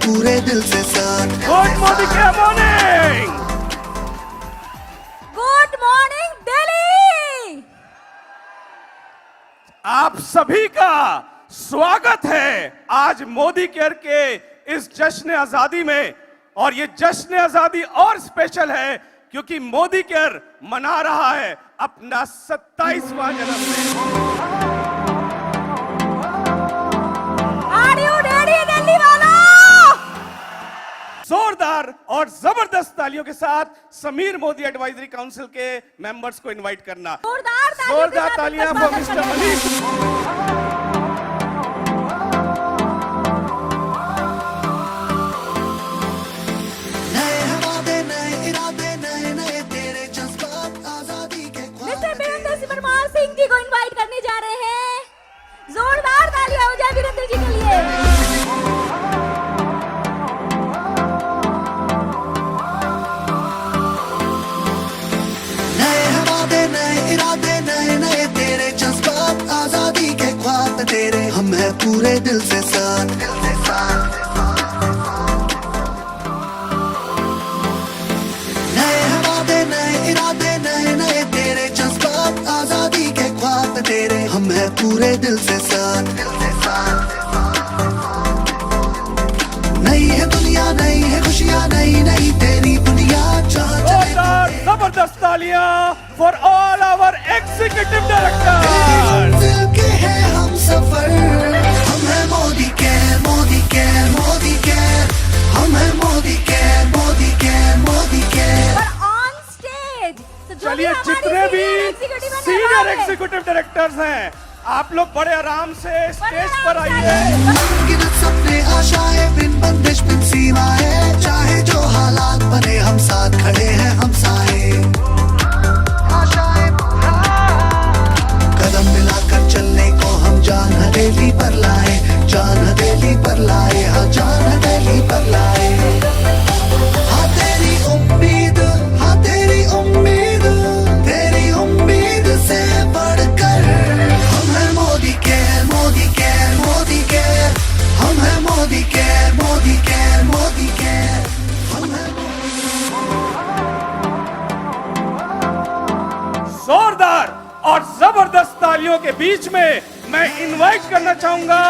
पूरे दिल से साथ। Good morning morning. Good morning Delhi. आप सभी का स्वागत है आज मोदी केयर के इस जश्न आजादी में। और ये जश्न आजादी और स्पेशल है क्योंकि मोदी केयर मना रहा है अपना 27वां जन्मदिन। आर यू रेडी दिल्ली वालों? जोरदार और जबरदस्त तालियों के साथ समीर मोदी एडवाइजरी काउंसिल के मेंबर्स को इनवाइट करना। जोरदार तालियां फॉर मिस्टर मनीष। सिंह जी को इनवाइट करने जा रहे हैं। जोरदार तालियां हो जाए वीरेंद्र जी के लिए। नए वादे नए इरादे नए नए तेरे जज्बात आजादी के ख्वाब तेरे हम हैं पूरे दिल से साथ। नए वादे नए इरादे नए नए तेरे जज्बात आजादी के ख्वाब तेरे हम हैं पूरे दिल से साथ। नई है दुनिया नई है खुशियाँ नई नई तेरी बुनियाद जोरदार जबरदस्त तालियां for all our executive director. दिल के हैं हम सफर हम हैं Modicare Modicare Modicare हम हैं Modicare Modicare Modicare. पर ऑन स्टेज चलिए जितने भी सीनियर एग्जीक्यूटिव डायरेक्टर्स हैं आप लोग बड़े आराम से स्टेज पर आइए। गिनत सपने आशाएं बिन बंदिश बिन सीमाएं चाहे जो हालात बने हम साथ खड़े हैं हम साए। कदम मिलाकर चलने को हम जान हथेली पर लाए जान हथेली पर लाए हाँ जान हथेली पर लाए। हाँ तेरी उम्मीद तेरी उम्मीद से बढ़कर हम हैं Modicare Modicare Modicare हम हैं Modicare Modicare Modicare हम हैं। जोरदार और जबरदस्त तालियों के बीच में मैं इनवाइट करना चाहूंगा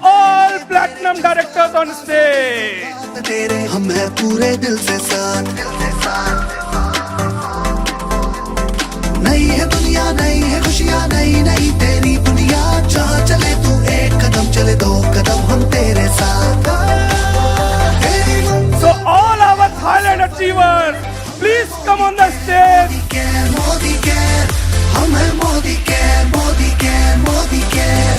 all platinum directors on stage. तेरे हम हैं पूरे दिल से साथ। नई है दुनिया नई है खुशियाँ नई नई तेरी बुनियाद जहाँ चले तू एक कदम चले दो कदम हम तेरे साथ। So all our Thailand achievers, please come on the stage. Modi care हम हैं Modicare Modicare Modi care.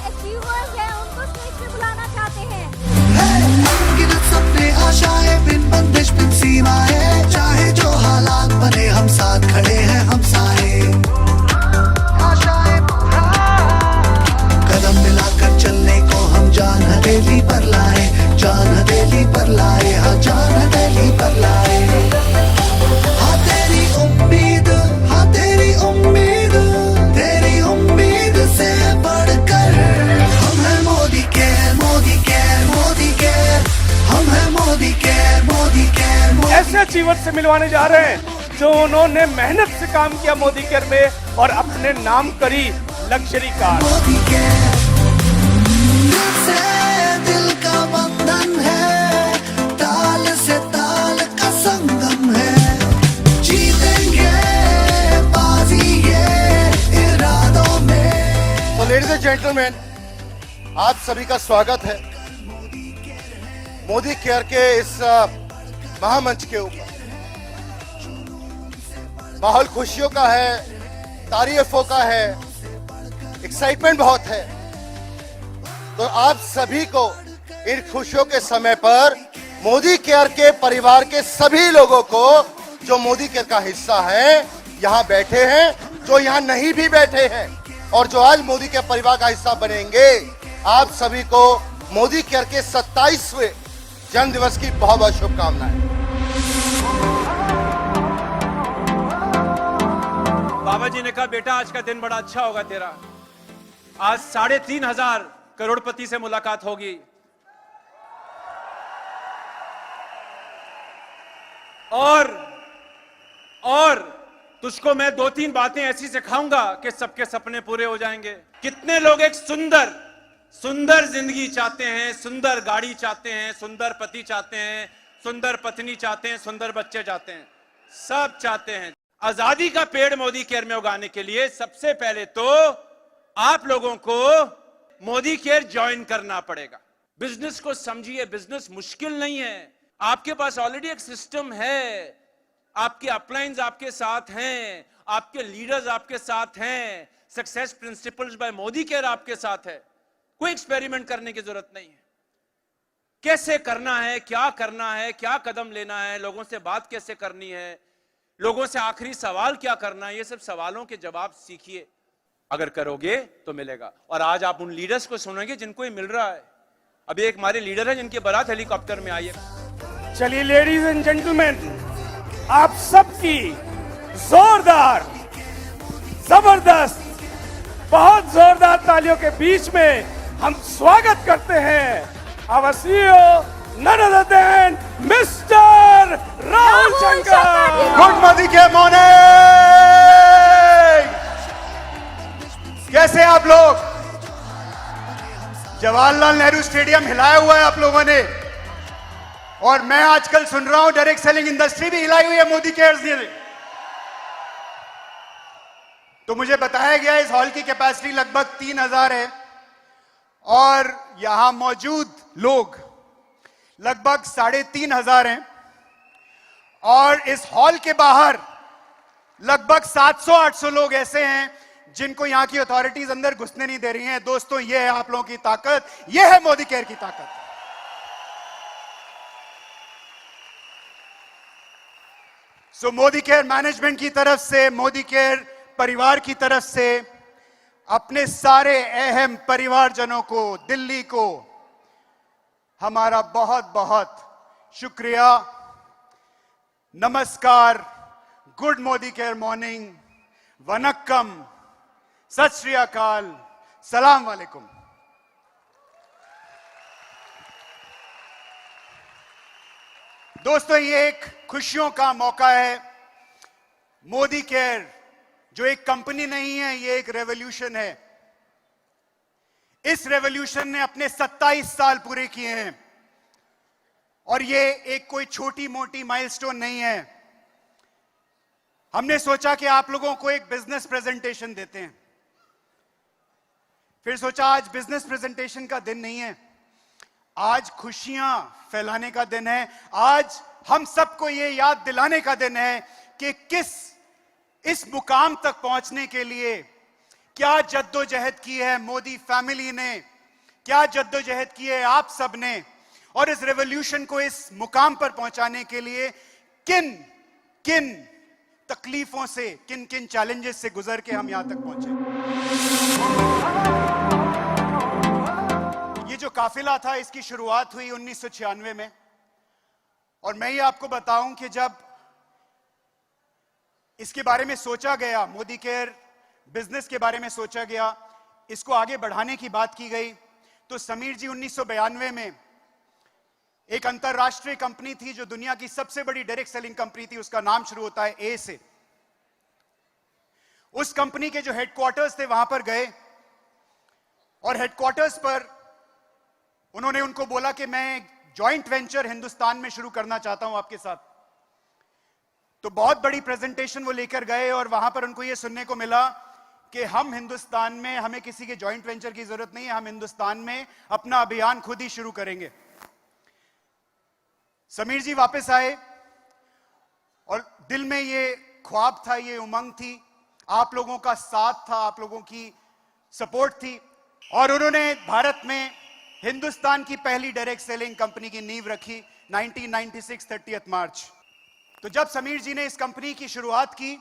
Achievers हैं उनको स्टेज पे बुलाना चाहते हैं। गिनत सपने आशाएं बिन बंदिश बिन सीमाएं चाहे जो हालात बने हम साथ खड़े हैं हम साए। कदम मिलाकर चलने को हम जान हथेली पर लाए जान हथेली पर लाए हाँ जान हथेली पर लाए। हाँ तेरी उम्मीद से बढ़कर हम हैं Modicare Modicare Modicare हम हैं मोदी केयर मोदी केयर। ऐसे अचीवर्स से मिलवाने जा रहे हैं जो उन्होंने मेहनत से काम किया मोदी केयर में और अपने नाम करी लग्जरी कार। मोदी केयर दिल से दिल का बंधन है ताल से ताल का संगम है जीतेंगे बाजी ये इरादों में। तो लेडीज एंड जेंटलमैन आप सभी का स्वागत है मोदी केयर के इस महामंच के ऊपर। माहौल खुशियों का है तारीफों का है एक्साइटमेंट बहुत है। तो आप सभी को इन खुशियों के समय पर मोदी केयर के परिवार के सभी लोगों को जो मोदी केयर का हिस्सा है यहाँ बैठे हैं जो यहाँ नहीं भी बैठे हैं और जो आज मोदी केयर परिवार का हिस्सा बनेंगे आप सभी को मोदी केयर के 27वें जन्म दिवस की बहुत बहुत शुभकामनाएं। बाबा जी ने कहा बेटा आज का दिन बड़ा अच्छा होगा तेरा। आज 3,500 करोड़पति से मुलाकात होगी और तुझको मैं 2-3 बातें ऐसी सिखाऊंगा कि सबके सपने पूरे हो जाएंगे। कितने लोग एक सुंदर जिंदगी चाहते हैं, सुंदर गाड़ी चाहते हैं, सुंदर पति चाहते हैं, सुंदर पत्नी चाहते हैं, सुंदर बच्चे चाहते हैं, सब चाहते हैं। आजादी का पेड़ मोदी केयर में उगाने के लिए सबसे पहले तो आप लोगों को मोदी केयर ज्वाइन करना पड़ेगा। बिजनेस को समझिए, बिजनेस मुश्किल नहीं है। आपके पास ऑलरेडी एक सिस्टम है, आपके अपलाइंस आपके साथ हैं, आपके लीडर्स आपके साथ हैं, success principles by Modicare आपके साथ है। कोई एक्सपेरिमेंट करने की जरूरत नहीं है। कैसे करना है, क्या करना है, क्या कदम लेना है, लोगों से बात कैसे करनी है, लोगों से आखिरी सवाल क्या करना है, ये सब सवालों के जवाब सीखिए। अगर करोगे तो मिलेगा। और आज आप उन लीडर्स को सुनेंगे जिनको ये मिल रहा है। अभी एक हमारे लीडर है जिनकी बारात हेलीकॉप्टर में आई है। चलिए लेडीज एंड जेंटलमैन, आप सबकी जोरदार, जबरदस्त, बहुत जोरदार तालियों के बीच में हम स्वागत करते हैं our CEO none other than mister Rahul Shankar. Good Modi के मॉर्निंग। कैसे आप लोग? जवाहरलाल नेहरू स्टेडियम हिलाया हुआ है आप लोगों ने, और मैं आजकल सुन रहा हूं डायरेक्ट सेलिंग इंडस्ट्री भी हिलाई हुई है मोदी केयर्स ने। तो मुझे बताया गया इस हॉल की कैपेसिटी लगभग 3,000 है और यहां मौजूद लोग लगभग 3,500 हैं, और इस हॉल के बाहर लगभग 700-800 लोग ऐसे हैं जिनको यहां की अथॉरिटीज अंदर घुसने नहीं दे रही हैं। दोस्तों, यह है आप लोगों की ताकत, यह है मोदी केयर की ताकत। सो मोदी केयर मैनेजमेंट की तरफ से, मोदी केयर परिवार की तरफ से, अपने सारे अहम परिवारजनों को, दिल्ली को हमारा बहुत बहुत शुक्रिया, नमस्कार, good Modi care morning, Vanakkam, सत श्री अकाल, सलाम वालेकुम। दोस्तों, ये एक खुशियों का मौका है। मोदी केयर जो एक कंपनी नहीं है, ये एक रेवोल्यूशन है। इस रेवोल्यूशन ने अपने 27 साल पूरे किए हैं, और ये एक कोई छोटी मोटी माइलस्टोन नहीं है। हमने सोचा कि आप लोगों को एक बिजनेस प्रेजेंटेशन देते हैं। फिर सोचा आज बिजनेस प्रेजेंटेशन का दिन नहीं है, आज खुशियां फैलाने का दिन है। आज हम सबको ये याद दिलाने का दिन है कि इस मुकाम तक पहुंचने के लिए क्या जद्दोजहद की है मोदी फैमिली ने, क्या जद्दोजहद की है आप सब ने, और इस रेवोल्यूशन को इस मुकाम पर पहुंचाने के लिए किन किन तकलीफों से, किन किन चैलेंजेस से गुजर के हम यहां तक पहुंचे। ये जो काफिला था, इसकी शुरुआत हुई 1996 में, और मैं ये आपको बताऊं कि जब इसके बारे में सोचा गया, मोदी केयर बिजनेस के बारे में सोचा गया, इसको आगे बढ़ाने की बात की गई, तो समीर जी 1992 में एक अंतरराष्ट्रीय कंपनी थी जो दुनिया की सबसे बड़ी डायरेक्ट सेलिंग कंपनी थी, उसका नाम शुरू होता है ए से। उस कंपनी के जो हेडक्वार्टर्स थे वहां पर गए, और हेडक्वार्टर्स पर उन्होंने उनको बोला कि मैं जॉइंट वेंचर हिंदुस्तान में शुरू करना चाहता हूं आपके साथ। तो बहुत बड़ी प्रेजेंटेशन वो लेकर गए, और वहां पर उनको ये सुनने को मिला कि हम हिंदुस्तान में, हमें किसी के जॉइंट वेंचर की जरूरत नहीं है, हम हिंदुस्तान में अपना अभियान खुद ही शुरू करेंगे। समीर जी वापस आए, और दिल में ये ख्वाब था, ये उमंग थी, आप लोगों का साथ था, आप लोगों की सपोर्ट थी, और उन्होंने भारत में हिंदुस्तान की पहली डायरेक्ट सेलिंग कंपनी की नींव रखी 1996 30 मार्च। तो जब समीर जी ने इस कंपनी की शुरुआत की,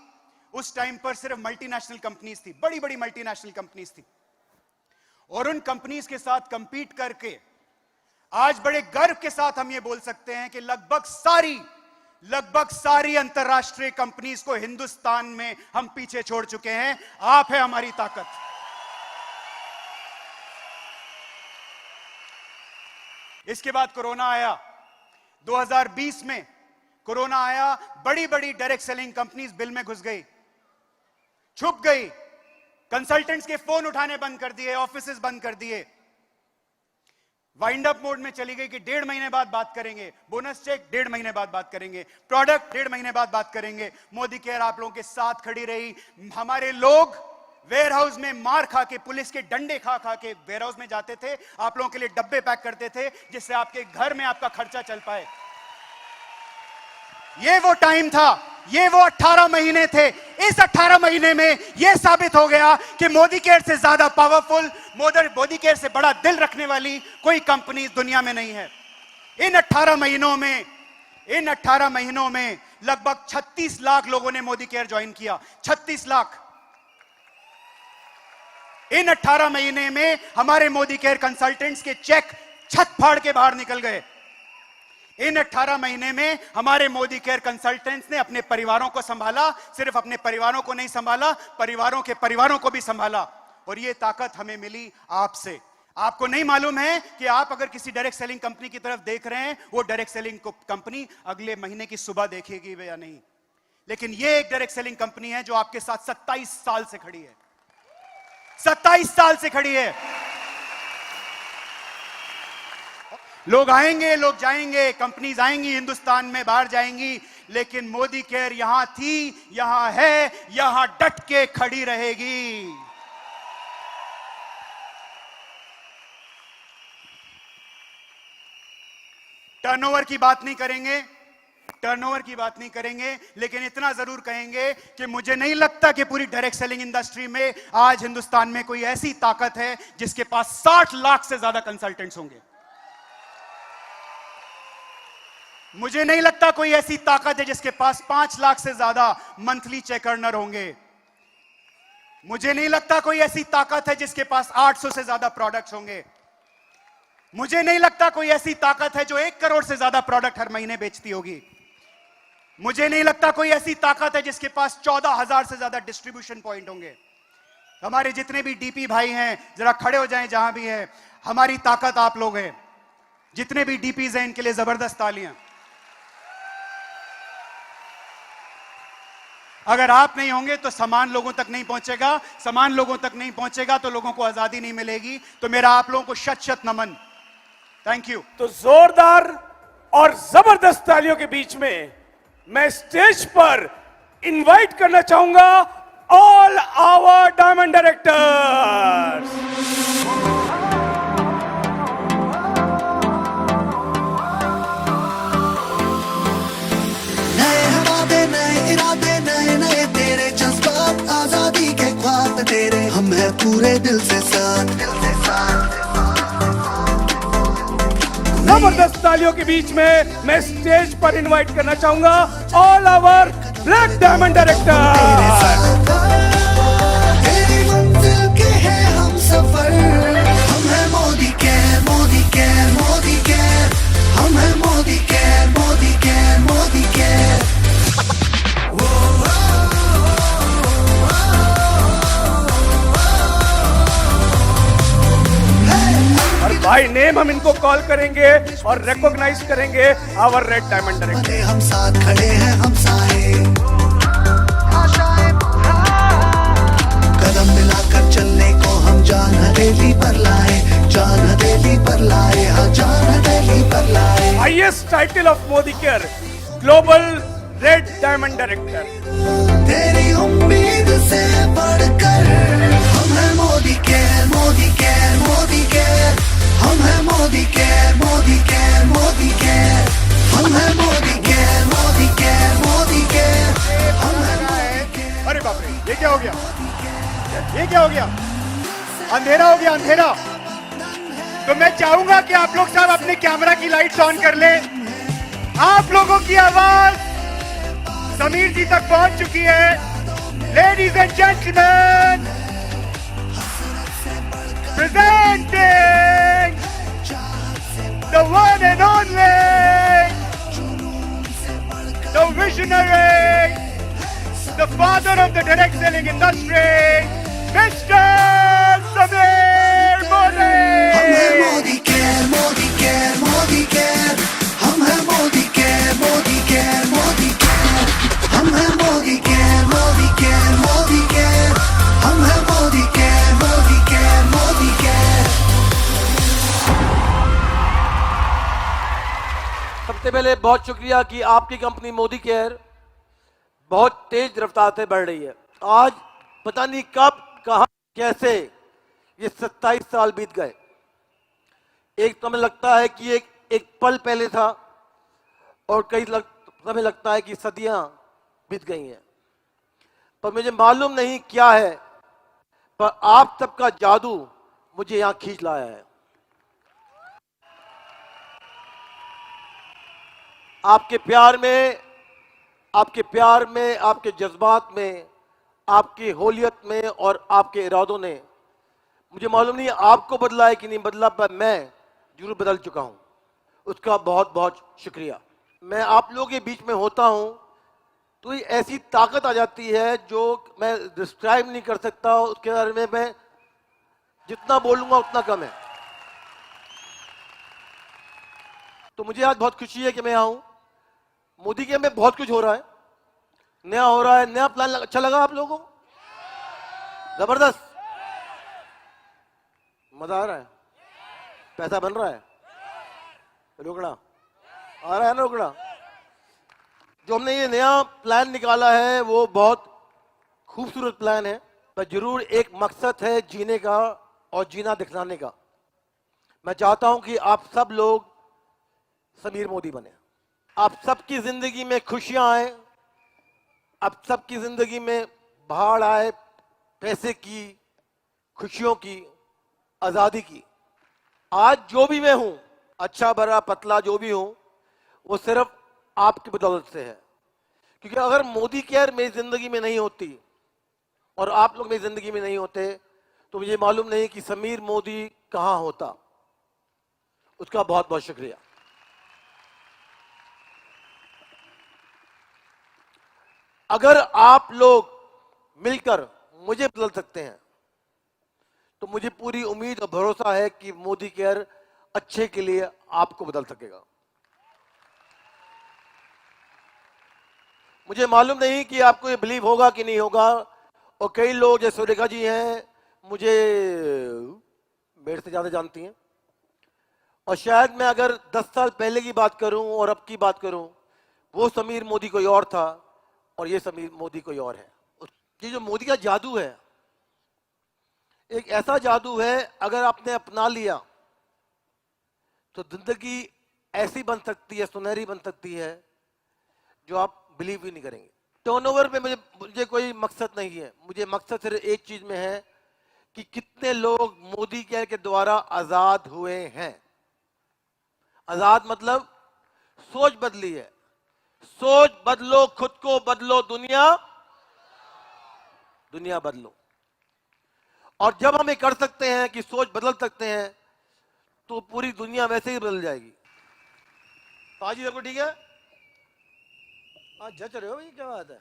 उस टाइम पर सिर्फ मल्टीनेशनल कंपनीज थी, बड़ी बड़ी मल्टीनेशनल कंपनीज थी, और उन कंपनीज के साथ कंपीट करके आज बड़े गर्व के साथ हम ये बोल सकते हैं कि लगभग सारी अंतरराष्ट्रीय कंपनीज को हिंदुस्तान में हम पीछे छोड़ चुके हैं। आप है हमारी ताकत। इसके बाद कोरोना आया। 2020 में कोरोना आया, बड़ी बड़ी डायरेक्ट सेलिंग कंपनीज बिल में घुस गई, छुप गई, कंसल्टेंट्स के फोन उठाने बंद कर दिए, ऑफिसेज बंद कर दिए, वाइंड अप मोड में चली गई कि 1.5 महीने बाद बात करेंगे, बोनस चेक 1.5 महीने बाद बात करेंगे, प्रोडक्ट 1.5 महीने बाद बात करेंगे। मोदी केयर आप लोगों के साथ खड़ी रही। हमारे लोग वेयर हाउस में मार खा के, पुलिस के डंडे खा खा के वेयर हाउस में जाते थे, आप लोगों के लिए डब्बे पैक करते थे जिससे आपके घर में आपका खर्चा चल पाए। ये वो टाइम था, ये वो 18 महीने थे। इस 18 महीने में यह साबित हो गया कि मोदी केयर से ज्यादा पावरफुल, मोदी केयर से बड़ा दिल रखने वाली कोई कंपनी इस दुनिया में नहीं है। इन 18 महीनों में लगभग 36 लाख लोगों ने मोदी केयर ज्वाइन किया। 36 लाख। इन 18 महीने में हमारे मोदी केयर कंसल्टेंट्स के चेक छत फाड़ के बाहर निकल गए। इन 18 महीने में हमारे मोदी केयर कंसल्टेंट्स ने अपने परिवारों को संभाला, सिर्फ अपने परिवारों को नहीं संभाला, परिवारों के परिवारों को भी संभाला। और यह ताकत हमें मिली आपसे। आपको नहीं मालूम है कि आप अगर किसी डायरेक्ट सेलिंग कंपनी की तरफ देख रहे हैं, वो डायरेक्ट सेलिंग कंपनी अगले महीने की सुबह देखेगी या नहीं, लेकिन यह एक डायरेक्ट सेलिंग कंपनी है जो आपके साथ 27 साल से खड़ी है। 27 साल से खड़ी है। लोग आएंगे, लोग जाएंगे, कंपनीज आएंगी हिंदुस्तान में, बाहर जाएंगी, लेकिन मोदी केयर यहां थी, यहां है, यहां डट के खड़ी रहेगी। टर्नओवर की बात नहीं करेंगे, टर्नओवर की बात नहीं करेंगे, लेकिन इतना जरूर कहेंगे कि मुझे नहीं लगता कि पूरी डायरेक्ट सेलिंग इंडस्ट्री में आज हिंदुस्तान में कोई ऐसी ताकत है जिसके पास 60 लाख से ज्यादा कंसल्टेंट्स होंगे। मुझे नहीं लगता कोई ऐसी ताकत है जिसके पास 5 लाख से ज्यादा मंथली चेक अर्नर होंगे। मुझे नहीं लगता कोई ऐसी ताकत है जिसके पास 800 से ज्यादा प्रोडक्ट्स होंगे। मुझे नहीं लगता कोई ऐसी ताकत है जो 1 करोड़ से ज्यादा प्रोडक्ट हर महीने बेचती होगी। मुझे नहीं लगता कोई ऐसी ताकत है जिसके पास 14,000 से ज्यादा डिस्ट्रीब्यूशन पॉइंट होंगे। हमारे जितने भी डीपी भाई हैं, जरा खड़े हो जाएं जहां भी हैं। हमारी ताकत आप लोग हैं। जितने भी डीपीज हैं, इनके लिए जबरदस्त तालियां। अगर आप नहीं होंगे तो सामान लोगों तक नहीं पहुंचेगा, सामान लोगों तक नहीं पहुंचेगा तो लोगों को आजादी नहीं मिलेगी। तो मेरा आप लोगों को शत शत नमन। Thank you. तो जोरदार और जबरदस्त तालियों के बीच में मैं स्टेज पर इनवाइट करना चाहूंगा ऑल आवर डायमंड डायरेक्टर्स। नए वादे, नए इरादे, नए नए तेरे जज्बात, आजादी के ख्वाब तेरे, हम हैं पूरे दिल से साथ, दिल से साथ। जबरदस्त तालियों के बीच में मैं स्टेज पर इनवाइट करना चाहूंगा all our black diamond director. तेरी मंजिल के हैं हम सफर, हम हैं Modicare, Modicare, Modicare, हम हैं Modicare, Modicare, Modicare. और बाय नेम हम इनको कॉल करेंगे और रिकॉग्नाइज करेंगे आवर रेड डायमंड डायरेक्टर। भले हम साथ खड़े हैं, हम साए कदम मिलाकर चलने को हम जान हथेली पर लाए, जान हथेली पर लाए, हाँ जान हथेली पर लाए। Highest title of Modi care global red diamond director. तेरी उम्मीद से बढ़कर हम हैं Modicare, Modicare, Modicare, हम हैं Modicare, Modicare, Modicare, हम हैं Modicare, Modicare, Modicare, हम हैं मोदी केयर। अरे बाप रे, ये क्या हो गया? ये क्या हो गया? अंधेरा हो गया, अंधेरा। तो मैं चाहूंगा कि आप लोग सब अपने कैमरा की लाइट्स ऑन कर ले। आप लोगों की आवाज समीर जी तक पहुंच चुकी है। Ladies and gentleman, presenting the one and only, the visionary, the father of the direct selling industry, Mr. Samir Modi. हम हैं मोदी केयर, मोदी केयर, मोदी पहले बहुत शुक्रिया कि आपकी कंपनी मोदी केयर बहुत तेज रफ्तार से बढ़ रही है। आज पता नहीं कब कहां कैसे ये 27 साल बीत गए। एक समय लगता है कि एक पल पहले था और समय लगता है कि सदियां बीत गई हैं, पर मुझे मालूम नहीं क्या है, पर आप सबका जादू मुझे यहां खींच लाया है। आपके प्यार में, आपके जज्बात में, आपकी होलियत में और आपके इरादों ने, मुझे मालूम नहीं आपको बदला है कि नहीं बदला, पर मैं जरूर बदल चुका हूं। उसका बहुत बहुत शुक्रिया। मैं आप लोगों के बीच में होता हूं तो ये ऐसी ताकत आ जाती है जो मैं डिस्क्राइब नहीं कर सकता। उसके बारे में मैं जितना बोलूंगा उतना कम है। तो मुझे आज बहुत खुशी है कि मैं आऊं। मोदी के में बहुत कुछ हो रहा है, नया हो रहा है, नया प्लान अच्छा लगा आप लोगों को? जबरदस्त, मजा आ रहा है, पैसा बन रहा है, रोकड़ा आ रहा है ना, रोकड़ा। जो हमने ये नया प्लान निकाला है वो बहुत खूबसूरत प्लान है, पर जरूर एक मकसद है जीने का और जीना दिखलाने का। मैं चाहता हूं कि आप सब लोग समीर मोदी बने, आप सबकी जिंदगी में खुशियां आए, आप सबकी जिंदगी में बाढ़ आए, पैसे की, खुशियों की, आजादी की। आज जो भी मैं हूं, अच्छा भरा पतला जो भी हूं, वो सिर्फ आपकी बदौलत से है। क्योंकि अगर मोदी केयर मेरी जिंदगी में नहीं होती और आप लोग मेरी जिंदगी में नहीं होते तो मुझे मालूम नहीं कि समीर मोदी कहां होता। उसका बहुत बहुत शुक्रिया। अगर आप लोग मिलकर मुझे बदल सकते हैं तो मुझे पूरी उम्मीद और भरोसा है कि मोदी केयर अच्छे के लिए आपको बदल सकेगा। मुझे मालूम नहीं कि आपको ये बिलीव होगा कि नहीं होगा, और कई लोग जैसे रेखा जी हैं मुझे मेरे से ज्यादा जानती हैं, और शायद मैं अगर 10 साल पहले की बात करूं और अब की बात करूं, वो समीर मोदी कोई और था और ये समीर मोदी कोई और है। ये जो मोदी का जादू है, एक ऐसा जादू है, अगर आपने अपना लिया तो जिंदगी ऐसी बन सकती है, सुनहरी बन सकती है, जो आप बिलीव ही नहीं करेंगे। टर्नओवर पे मुझे कोई मकसद नहीं है। मुझे मकसद सिर्फ एक चीज में है कि कितने लोग मोदी केयर के द्वारा आजाद हुए हैं। आजाद मतलब सोच बदली है। सोच बदलो, खुद को बदलो, दुनिया बदलो। और जब हम ये कर सकते हैं कि सोच बदल सकते हैं तो पूरी दुनिया वैसे ही बदल जाएगी। पाजी देखो, ठीक है, आज जच रहे हो भाई, क्या बात है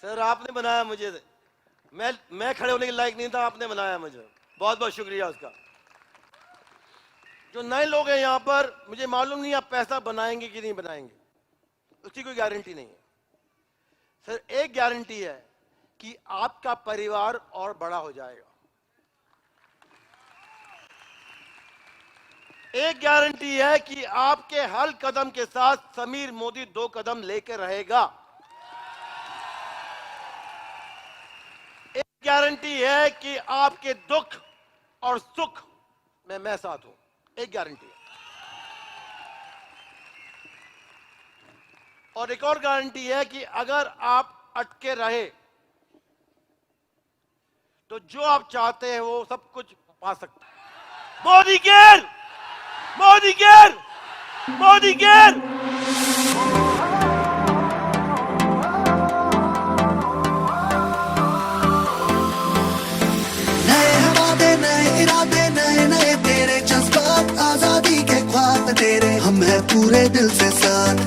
सर? आपने बनाया मुझे, मैं खड़े होने के लायक नहीं था, आपने बनाया मुझे, बहुत बहुत शुक्रिया उसका। जो नए लोग हैं यहाँ पर, मुझे मालूम नहीं आप पैसा बनाएंगे कि नहीं बनाएंगे, उसकी कोई गारंटी नहीं है। सर एक गारंटी है कि आपका परिवार और बड़ा हो जाएगा। एक गारंटी है कि आपके हर कदम के साथ समीर मोदी 2 कदम लेकर रहेगा। एक गारंटी है कि आपके दुख और सुख में मैं साथ हूं। एक गारंटी है। और एक और गारंटी है कि अगर आप अटके रहे तो जो आप चाहते हैं वो सब कुछ पा सकते हैं। Modicare, Modicare, Modi care. नए वादे, नए इरादे, नए नए तेरे जज्बात, आजादी के ख्वाब तेरे, हम हैं पूरे दिल से साथ।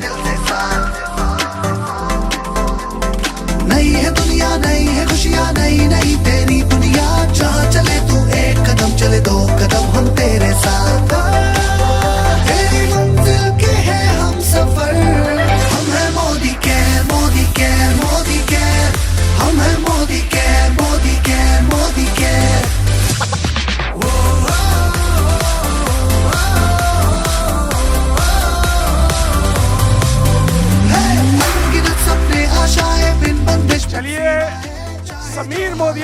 नई है दुनिया, नई है खुशियां, नई नई तेरी दुनिया। जहाँ चले तू एक कदम चले, 2 कदम हम तेरे साथ। तेरी मंजिल के हैं हम सफर, हम हैं Modicare, Modicare, Modicare. हम हैं Modicare, Modicare, Modi care.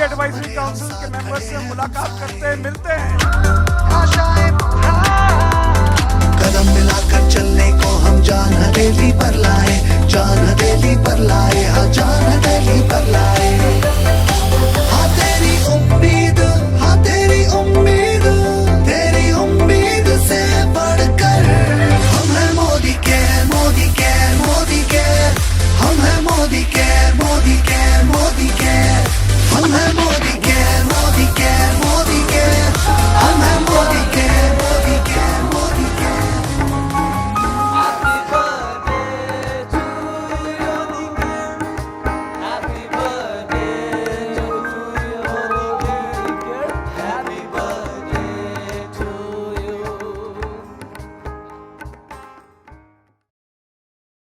Advisory council के मेंबर्स से मुलाकात करते हैं, मिलते हैं। कदम मिलाकर चलने को हम जान हथेली पर लाए, जान हथेली पर लाए, हाँ जान हथेली पर लाए।